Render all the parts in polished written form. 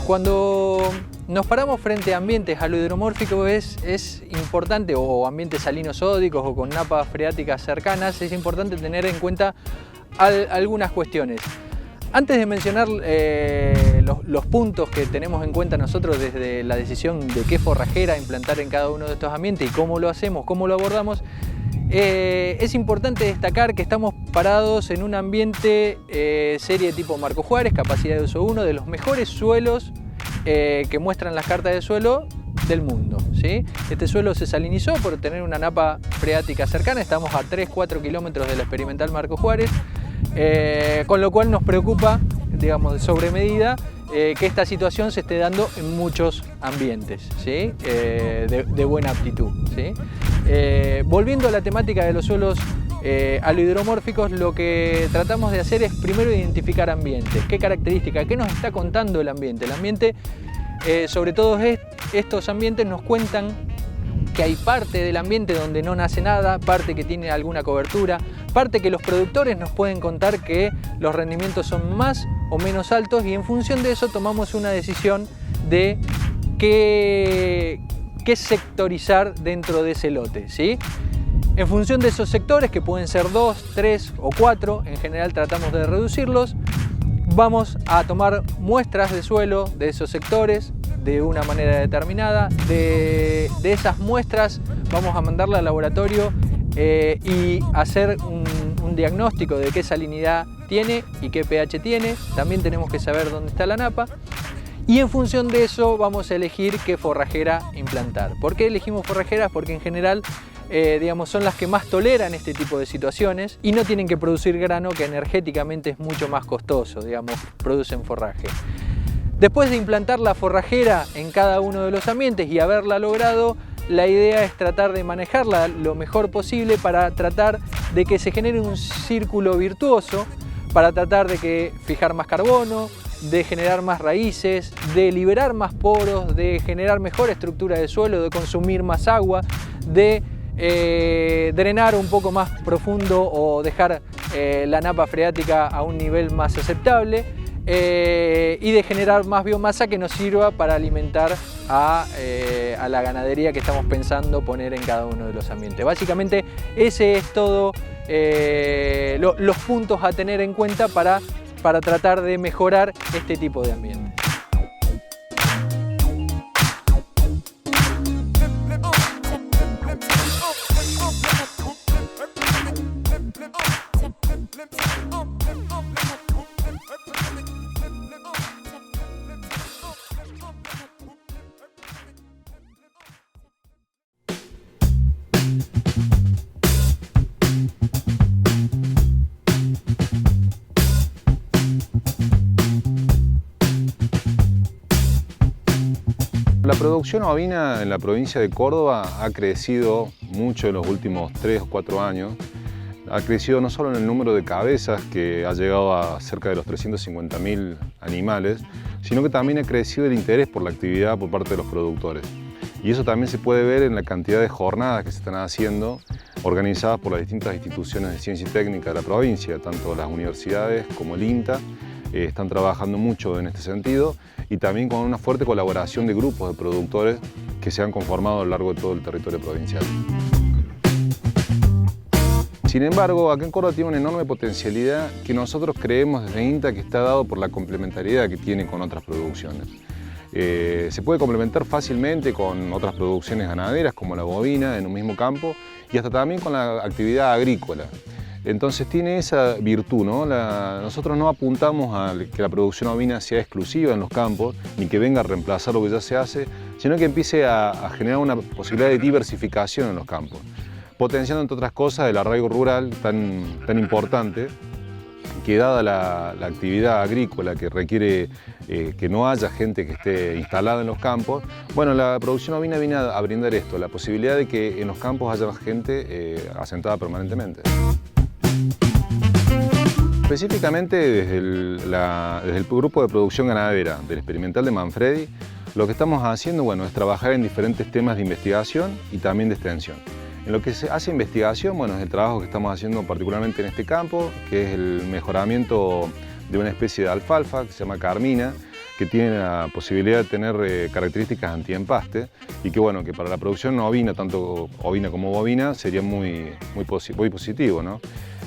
Cuando nos paramos frente a ambientes alohidromórficos es importante, o ambientes salinosódicos o con napas freáticas cercanas, es importante tener en cuenta algunas cuestiones. Antes de mencionar los puntos que tenemos en cuenta nosotros desde la decisión de qué forrajera implantar en cada uno de estos ambientes y cómo lo hacemos, cómo lo abordamos, es importante destacar que estamos parados en un ambiente serie tipo Marco Juárez, capacidad de uso 1, de los mejores suelos que muestran las cartas de suelo del mundo, ¿sí? Este suelo se salinizó por tener una napa freática cercana, estamos a 3-4 kilómetros del experimental Marco Juárez, con lo cual nos preocupa, digamos, de sobremedida que esta situación se esté dando en muchos ambientes, ¿sí? De buena aptitud, ¿sí? Volviendo a la temática de los suelos alohidromórficos, lo que tratamos de hacer es primero identificar ambientes, qué características, qué nos está contando el ambiente. El ambiente, sobre todo estos ambientes nos cuentan que hay parte del ambiente donde no nace nada, parte que tiene alguna cobertura, parte que los productores nos pueden contar que los rendimientos son más o menos altos, y en función de eso tomamos una decisión de qué sectorizar dentro de ese lote, ¿sí? En función de esos sectores, que pueden ser 2, 3 o 4, en general tratamos de reducirlos, vamos a tomar muestras de suelo de esos sectores de una manera determinada. De esas muestras vamos a mandarla al laboratorio y hacer un diagnóstico de qué salinidad tiene y qué pH tiene. También tenemos que saber dónde está la napa. Y en función de eso vamos a elegir qué forrajera implantar. ¿Por qué elegimos forrajeras? Porque en general digamos, son las que más toleran este tipo de situaciones y no tienen que producir grano, que energéticamente es mucho más costoso, digamos, producen forraje. Después de implantar la forrajera en cada uno de los ambientes y haberla logrado, la idea es tratar de manejarla lo mejor posible para tratar de que se genere un círculo virtuoso, para tratar de que fijar más carbono, de generar más raíces, de liberar más poros, de generar mejor estructura de suelo, de consumir más agua, de drenar un poco más profundo o dejar la napa freática a un nivel más aceptable, y de generar más biomasa que nos sirva para alimentar a la ganadería que estamos pensando poner en cada uno de los ambientes. Básicamente ese es todo los puntos a tener en cuenta para tratar de mejorar este tipo de ambiente. La producción ovina en la provincia de Córdoba ha crecido mucho en los últimos 3 o 4 años. Ha crecido no solo en el número de cabezas, que ha llegado a cerca de los 350.000 animales, sino que también ha crecido el interés por la actividad por parte de los productores. Y eso también se puede ver en la cantidad de jornadas que se están haciendo, organizadas por las distintas instituciones de ciencia y técnica de la provincia, tanto las universidades como el INTA. Están trabajando mucho en este sentido, y también con una fuerte colaboración de grupos de productores que se han conformado a lo largo de todo el territorio provincial. Sin embargo, acá en Córdoba tiene una enorme potencialidad que nosotros creemos desde INTA que está dado por la complementariedad que tiene con otras producciones. Se puede complementar fácilmente con otras producciones ganaderas como la bovina en un mismo campo, y hasta también con la actividad agrícola. Entonces tiene esa virtud, ¿no? Nosotros no apuntamos a que la producción ovina sea exclusiva en los campos, ni que venga a reemplazar lo que ya se hace, sino que empiece a generar una posibilidad de diversificación en los campos, potenciando, entre otras cosas, el arraigo rural tan importante, que dada la actividad agrícola que requiere que no haya gente que esté instalada en los campos, bueno, la producción ovina viene a brindar esto, la posibilidad de que en los campos haya gente asentada permanentemente. Específicamente desde el grupo de producción ganadera del experimental de Manfredi, lo que estamos haciendo, bueno, es trabajar en diferentes temas de investigación y también de extensión. En lo que se hace investigación, bueno, es el trabajo que estamos haciendo particularmente en este campo, que es el mejoramiento de una especie de alfalfa que se llama Carmina, que tiene la posibilidad de tener características antiempaste y que, bueno, que para la producción ovina, tanto ovina como bovina, sería muy positivo, ¿no?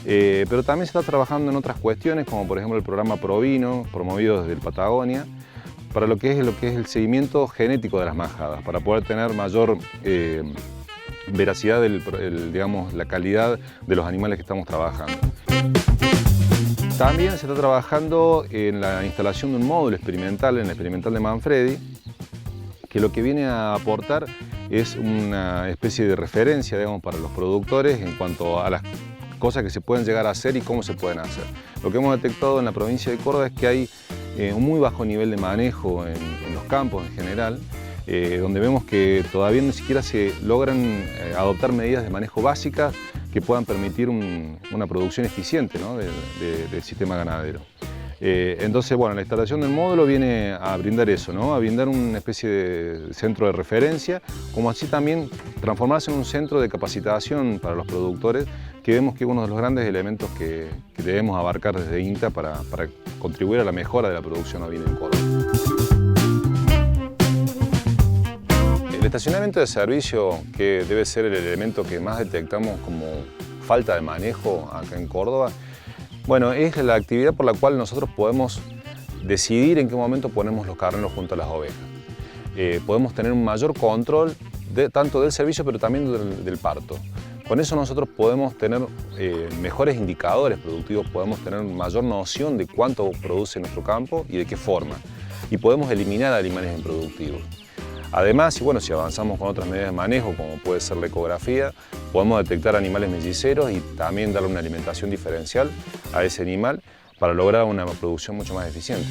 Pero también se está trabajando en otras cuestiones, como por ejemplo el programa Provino, promovido desde el Patagonia, para lo que es el seguimiento genético de las majadas, para poder tener mayor veracidad digamos, la calidad de los animales que estamos trabajando. También se está trabajando en la instalación de un módulo experimental, en el experimental de Manfredi, que lo que viene a aportar es una especie de referencia, digamos, para los productores en cuanto a las cosas que se pueden llegar a hacer y cómo se pueden hacer. Lo que hemos detectado en la provincia de Córdoba es que hay un muy bajo nivel de manejo en los campos en general, donde vemos que todavía ni siquiera se logran adoptar medidas de manejo básicas que puedan permitir una producción eficiente, ¿no? del sistema ganadero. Entonces, bueno, la instalación del módulo viene a brindar eso, ¿no? A brindar una especie de centro de referencia, como así también transformarse en un centro de capacitación para los productores, que vemos que es uno de los grandes elementos que debemos abarcar desde INTA para contribuir a la mejora de la producción ovina en Córdoba. El estacionamiento de servicio, que debe ser el elemento que más detectamos como falta de manejo acá en Córdoba, bueno, es la actividad por la cual nosotros podemos decidir en qué momento ponemos los carneros junto a las ovejas. Podemos tener un mayor control tanto del servicio pero también del parto. Con eso nosotros podemos tener mejores indicadores productivos, podemos tener mayor noción de cuánto produce nuestro campo y de qué forma. Y podemos eliminar animales improductivos. Además, bueno, si avanzamos con otras medidas de manejo, como puede ser la ecografía, podemos detectar animales melliceros y también darle una alimentación diferencial a ese animal para lograr una producción mucho más eficiente.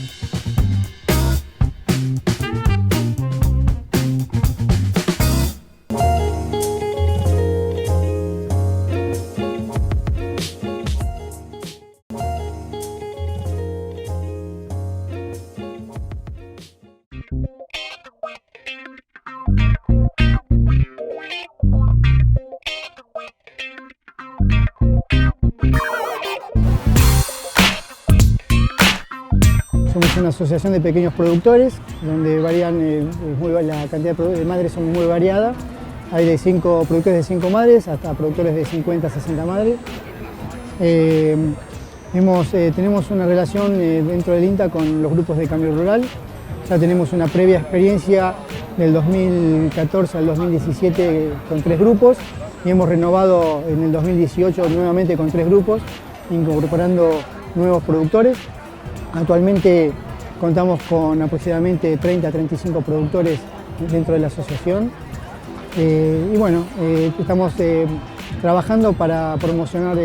Somos una asociación de pequeños productores, donde varían, la cantidad de madres son muy variada. Hay de productores de 5 madres hasta productores de 50 a 60 madres. Tenemos una relación dentro del INTA con los grupos de cambio rural. Ya tenemos una previa experiencia del 2014 al 2017 con 3 grupos y hemos renovado en el 2018 nuevamente con 3 grupos, incorporando nuevos productores. Actualmente contamos con aproximadamente 30 a 35 productores dentro de la asociación y bueno, estamos trabajando para promocionar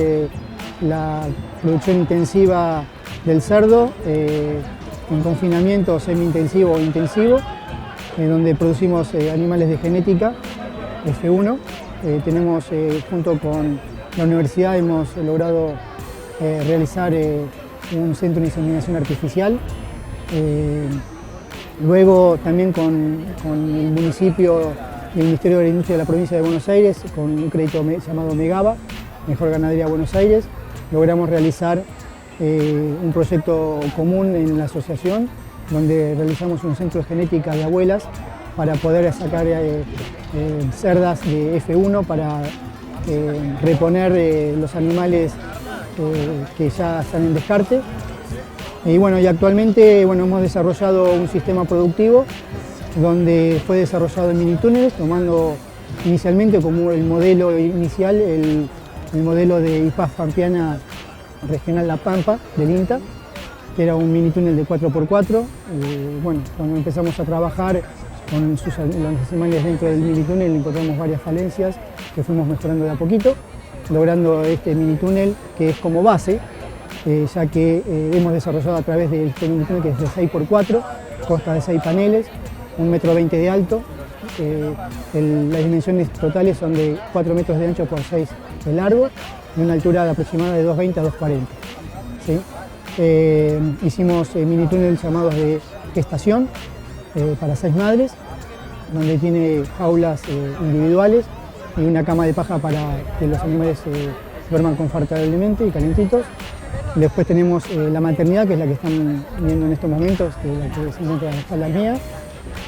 la producción intensiva del cerdo en confinamiento semi-intensivo o intensivo, donde producimos animales de genética F1. Tenemos, junto con la universidad, hemos logrado realizar un centro de inseminación artificial. Luego también con el municipio y el Ministerio de la Industria de la Provincia de Buenos Aires, con un crédito llamado MEGABA, Mejor Ganadería Buenos Aires, logramos realizar un proyecto común en la asociación, donde realizamos un centro de genética de abuelas para poder sacar cerdas de F1 para reponer los animales que ya están en descarte. Y bueno, y actualmente hemos desarrollado un sistema productivo donde fue desarrollado en mini túneles, tomando inicialmente como el modelo inicial el modelo de IPAF Pampeana Regional La Pampa del INTA, que era un mini túnel de 4x4. Bueno, cuando empezamos a trabajar con los animales dentro del mini túnel encontramos varias falencias que fuimos mejorando de a poquito, logrando este mini túnel que es como base, ya que hemos desarrollado a través de este mini túnel que es de 6x4, consta de 6 paneles, 1,20 m de alto. Las dimensiones totales son de 4 metros de ancho por 6 de largo y una altura aproximada de 2,20 a 2,40. ¿Sí? Hicimos mini túneles llamados de gestación para 6 madres, donde tiene jaulas individuales y una cama de paja para que los animales duerman confortablemente y calentitos. Después tenemos la maternidad, que es la que están viendo en estos momentos, que es la que se encuentra a la espalda mía,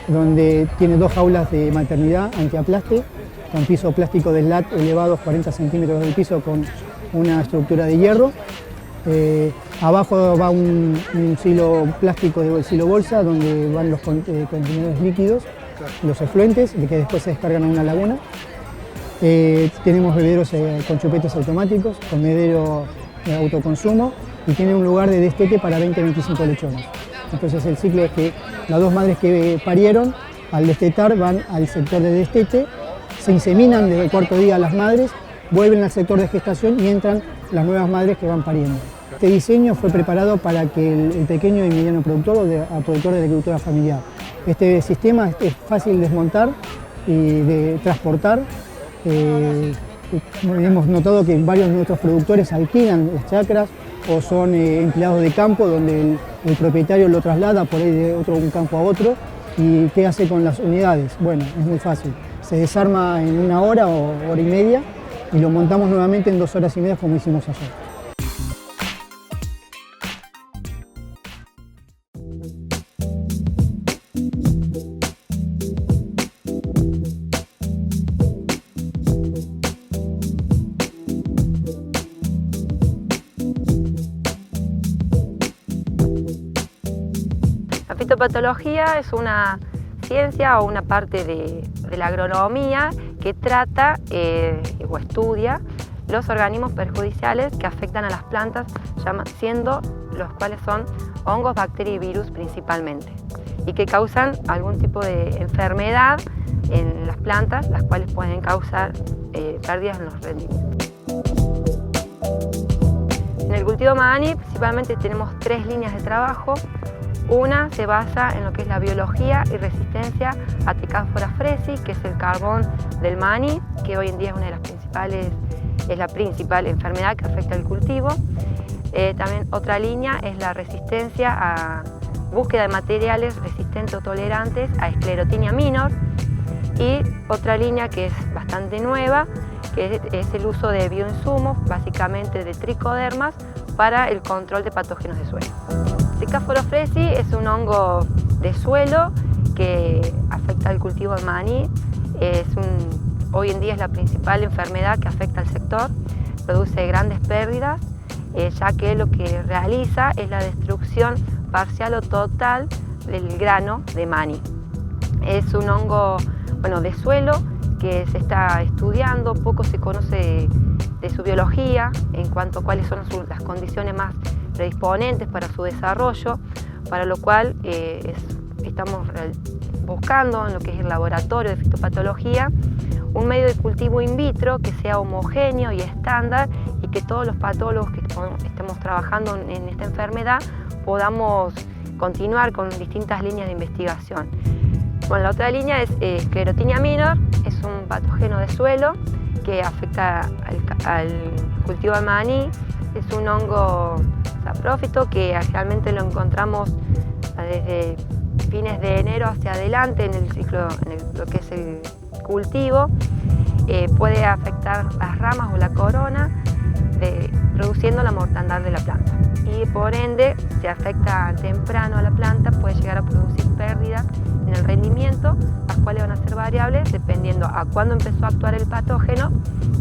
donde tiene 2 jaulas de maternidad antiaplaste, con piso plástico de slat elevado 40 centímetros del piso con una estructura de hierro. Abajo va un silo plástico de silo bolsa, donde van los contenedores líquidos, los efluentes, que después se descargan a una laguna. Tenemos bebederos con chupetes automáticos, comedero de autoconsumo, y tiene un lugar de destete para 20-25 lechones. Entonces el ciclo es que las 2 madres que parieron, al destetar van al sector de destete, se inseminan desde el 4.º día las madres, vuelven al sector de gestación y entran las nuevas madres que van pariendo. Este diseño fue preparado para que el pequeño y mediano productor o productor de agricultura familiar. Este sistema es fácil de desmontar y de transportar. Hemos notado que varios de nuestros productores alquilan las chacras o son empleados de campo, donde el propietario lo traslada por ahí de un campo a otro. ¿Y qué hace con las unidades? Bueno, es muy fácil. Se desarma en 1 hora o hora y media y lo montamos nuevamente en 2 horas y media, como hicimos ayer. La fitopatología es una ciencia o una parte de la agronomía que trata o estudia los organismos perjudiciales que afectan a las plantas, siendo los cuales son hongos, bacterias y virus principalmente, y que causan algún tipo de enfermedad en las plantas, las cuales pueden causar pérdidas en los rendimientos. En el cultivo maní principalmente tenemos 3 líneas de trabajo. Una se basa en lo que es la biología y resistencia a Tecáfora fresi, que es el carbón del maní, que hoy en día es la principal enfermedad que afecta al cultivo. También otra línea es la resistencia a búsqueda de materiales resistentes o tolerantes a Sclerotinia minor. Y otra línea que es bastante nueva, que es el uso de bioinsumos, básicamente de tricodermas, para el control de patógenos de suelo. Tecáfora fresi es un hongo de suelo que afecta al cultivo de maní. Hoy en día es la principal enfermedad que afecta al sector, produce grandes pérdidas, ya que lo que realiza es la destrucción parcial o total del grano de maní. Es un hongo de suelo que se está estudiando, poco se conoce de su biología en cuanto a cuáles son las condiciones más predisponentes para su desarrollo, para lo cual estamos buscando en lo que es el laboratorio de fitopatología un medio de cultivo in vitro que sea homogéneo y estándar, y que todos los patólogos que estemos trabajando en esta enfermedad podamos continuar con distintas líneas de investigación. Bueno, la otra línea es Sclerotinia minor, es un patógeno de suelo que afecta al cultivo de maní. Es un hongo saprófito que realmente lo encontramos desde fines de enero hacia adelante en el ciclo, lo que es el cultivo. Puede afectar las ramas o la corona, produciendo la mortandad de la planta. Y por ende, si afecta temprano a la planta, puede llegar a producir pérdidas en el rendimiento, las cuales van a ser variables dependiendo a cuándo empezó a actuar el patógeno,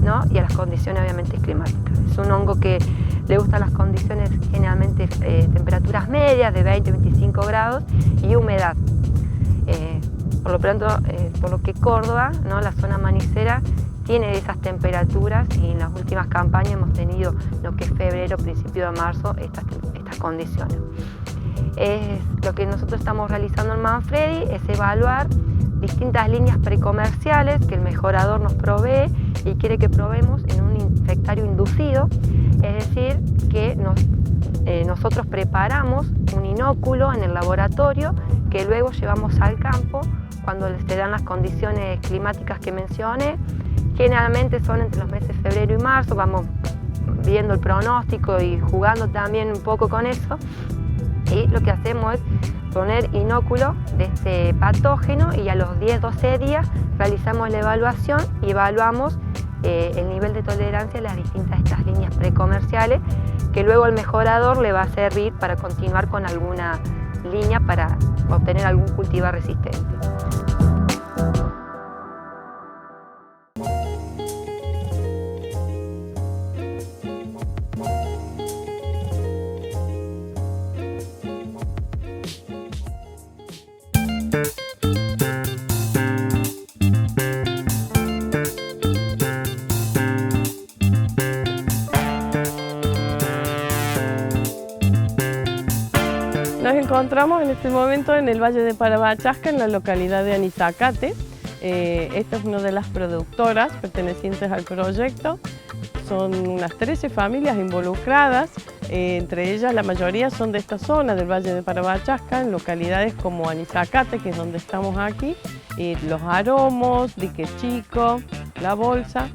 ¿no? Y a las condiciones obviamente climáticas. Es un hongo que le gustan las condiciones generalmente temperaturas medias de 20-25 grados y humedad. Por lo pronto, por lo que Córdoba, ¿no? La zona manicera, tiene esas temperaturas, y en las últimas campañas hemos tenido lo que es febrero, principio de marzo, estas condiciones. Lo que nosotros estamos realizando en Manfredi es evaluar distintas líneas precomerciales que el mejorador nos provee y quiere que probemos en un infectario inducido, es decir, que nosotros preparamos un inóculo en el laboratorio que luego llevamos al campo cuando se dan las condiciones climáticas que mencioné. Generalmente son entre los meses de febrero y marzo, vamos viendo el pronóstico y jugando también un poco con eso. Y lo que hacemos es poner inóculo de este patógeno, y a los 10-12 días realizamos la evaluación y evaluamos el nivel de tolerancia de las distintas líneas precomerciales, que luego el mejorador le va a servir para continuar con alguna línea para obtener algún cultivar resistente. Nos encontramos en este momento en el Valle de Parabachasca, en la localidad de Anizacate. Esta es una de las productoras pertenecientes al proyecto. Son unas 13 familias involucradas, entre ellas la mayoría son de esta zona del Valle de Parabachasca, en localidades como Anizacate, que es donde estamos aquí, Los Aromos, Dique Chico, La Bolsa,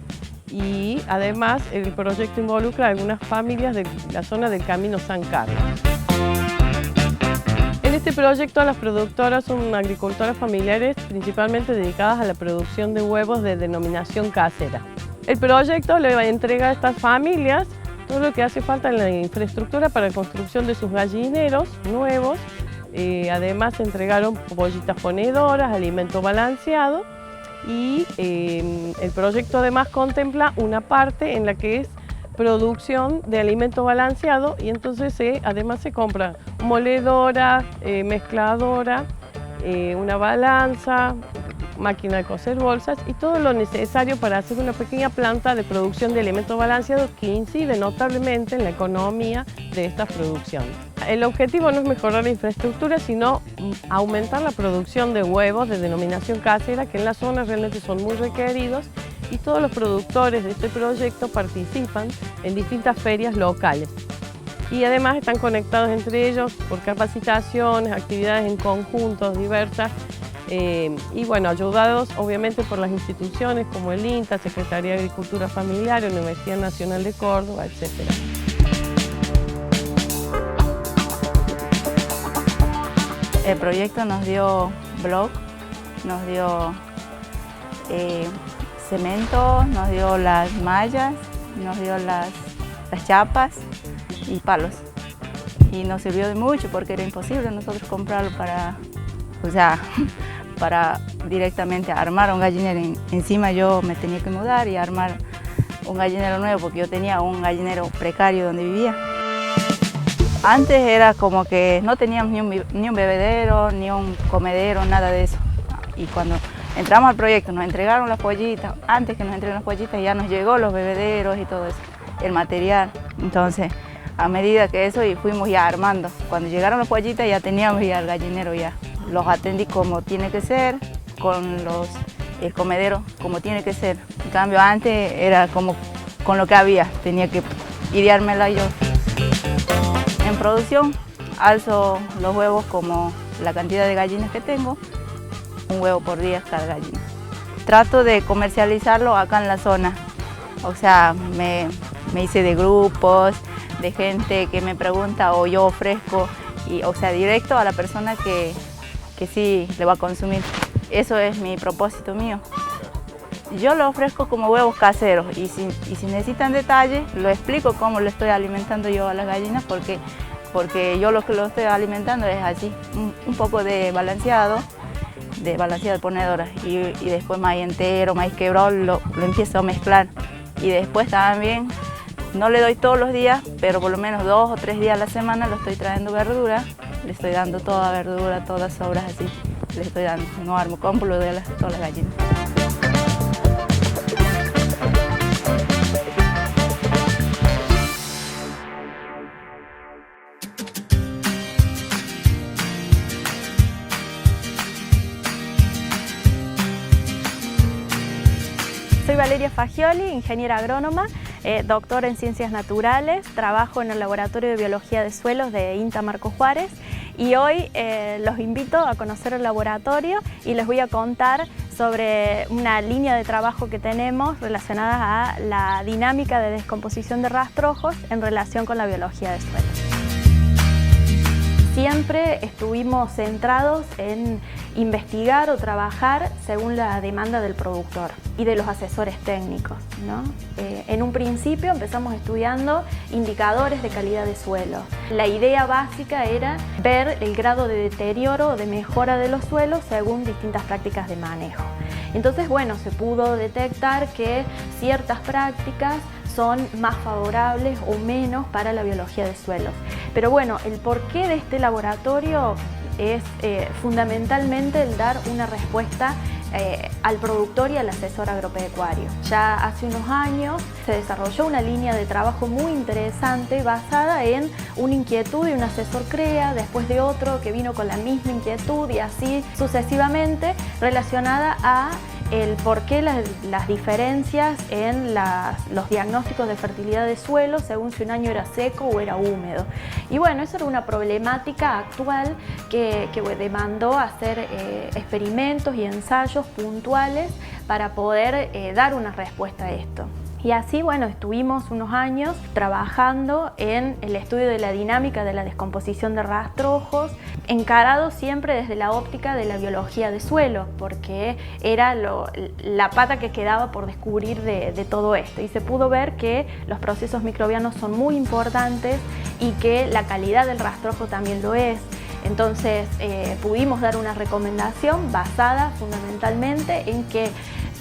y además el proyecto involucra a algunas familias de la zona del Camino San Carlos. En este proyecto las productoras son agricultoras familiares principalmente dedicadas a la producción de huevos de denominación casera. El proyecto le entrega a estas familias todo lo que hace falta en la infraestructura para la construcción de sus gallineros nuevos. Además se entregaron bollitas ponedoras, alimento balanceado y el proyecto además contempla una parte en la que es producción de alimento balanceado y entonces además se compra moledora, mezcladora, una balanza, máquina de coser bolsas y todo lo necesario para hacer una pequeña planta de producción de alimento balanceado que incide notablemente en la economía de estas producciones. El objetivo no es mejorar la infraestructura, sino aumentar la producción de huevos de denominación casera, que en la zona realmente son muy requeridos, y todos los productores de este proyecto participan en distintas ferias locales. Y además están conectados entre ellos por capacitaciones, actividades en conjuntos diversas, y bueno, ayudados obviamente por las instituciones como el INTA, Secretaría de Agricultura Familiar, Universidad Nacional de Córdoba, etc. El proyecto nos dio bloc, nos dio cemento, nos dio las mallas, nos dio las chapas y palos. Y nos sirvió de mucho porque era imposible nosotros comprarlo para directamente armar un gallinero. Encima yo me tenía que mudar y armar un gallinero nuevo porque yo tenía un gallinero precario donde vivía. Antes era como que no teníamos ni un bebedero, ni un comedero, nada de eso. Y cuando entramos al proyecto nos entregaron las pollitas, antes que nos entreguen las pollitas ya nos llegó los bebederos y todo eso, el material. Entonces, a medida que eso y fuimos ya armando. Cuando llegaron las pollitas ya teníamos ya el gallinero ya. Los atendí como tiene que ser, con el comedero como tiene que ser. En cambio antes era como con lo que había, tenía que ideármela yo. En producción alzo los huevos como la cantidad de gallinas que tengo, un huevo por día cada gallina. Trato de comercializarlo acá en la zona, o sea, me hice de grupos, de gente que me pregunta o yo ofrezco, o sea, directo a la persona que sí le va a consumir. Eso es mi propósito mío. Yo lo ofrezco como huevos caseros y si necesitan detalles, lo explico cómo lo estoy alimentando yo a las gallinas porque yo lo que lo estoy alimentando es así, un poco de balanceado de ponedora y después maíz entero, maíz quebrado, lo empiezo a mezclar y después también no le doy todos los días, pero por lo menos 2 o 3 días a la semana lo estoy trayendo verdura, le estoy dando toda verdura, todas sobras así, le estoy dando, no armo cómpulo de todas las gallinas. Soy Valeria Fagioli, ingeniera agrónoma, doctora en Ciencias Naturales, trabajo en el Laboratorio de Biología de Suelos de INTA Marco Juárez y hoy los invito a conocer el laboratorio y les voy a contar sobre una línea de trabajo que tenemos relacionada a la dinámica de descomposición de rastrojos en relación con la biología de suelos. Siempre estuvimos centrados en investigar o trabajar según la demanda del productor y de los asesores técnicos, ¿no? En un principio empezamos estudiando indicadores de calidad de suelo. La idea básica era ver el grado de deterioro o de mejora de los suelos según distintas prácticas de manejo. Entonces, bueno, se pudo detectar que ciertas prácticas son más favorables o menos para la biología de suelos. Pero bueno, el porqué de este laboratorio es fundamentalmente el dar una respuesta al productor y al asesor agropecuario. Ya hace unos años se desarrolló una línea de trabajo muy interesante basada en una inquietud de un asesor CREA, después de otro que vino con la misma inquietud y así sucesivamente, relacionada a el por qué las diferencias en los diagnósticos de fertilidad de suelo según si un año era seco o era húmedo. Y bueno, esa era una problemática actual que demandó hacer experimentos y ensayos puntuales para poder dar una respuesta a esto. Y así, bueno, estuvimos unos años trabajando en el estudio de la dinámica de la descomposición de rastrojos, encarado siempre desde la óptica de la biología de suelo, porque era la pata que quedaba por descubrir de todo esto. Y se pudo ver que los procesos microbianos son muy importantes y que la calidad del rastrojo también lo es. Entonces pudimos dar una recomendación basada fundamentalmente en que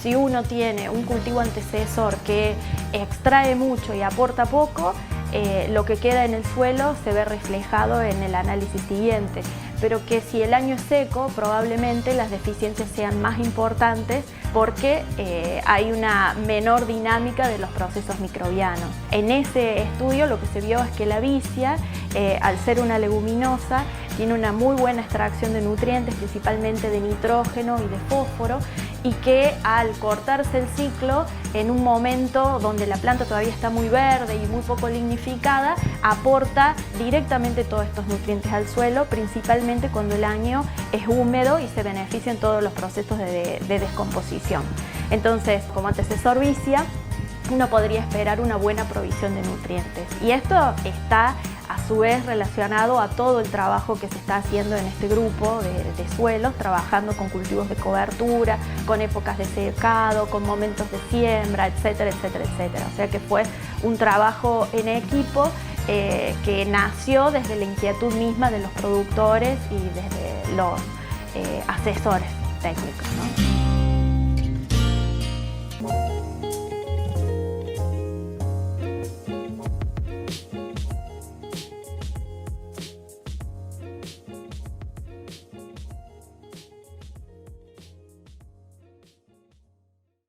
si uno tiene un cultivo antecesor que extrae mucho y aporta poco, lo que queda en el suelo se ve reflejado en el análisis siguiente, pero que si el año es seco probablemente las deficiencias sean más importantes porque hay una menor dinámica de los procesos microbianos. En ese estudio lo que se vio es que la vicia, al ser una leguminosa, tiene una muy buena extracción de nutrientes, principalmente de nitrógeno y de fósforo, y que al cortarse el ciclo, en un momento donde la planta todavía está muy verde y muy poco lignificada, aporta directamente todos estos nutrientes al suelo, principalmente cuando el año es húmedo y se benefician todos los procesos de descomposición. Entonces, como antecesor vicia, uno podría esperar una buena provisión de nutrientes. Y esto está a su vez relacionado a todo el trabajo que se está haciendo en este grupo de suelos, trabajando con cultivos de cobertura, con épocas de secado, con momentos de siembra, etcétera, etcétera, etcétera. O sea que fue un trabajo en equipo que nació desde la inquietud misma de los productores y desde los asesores técnicos, ¿no?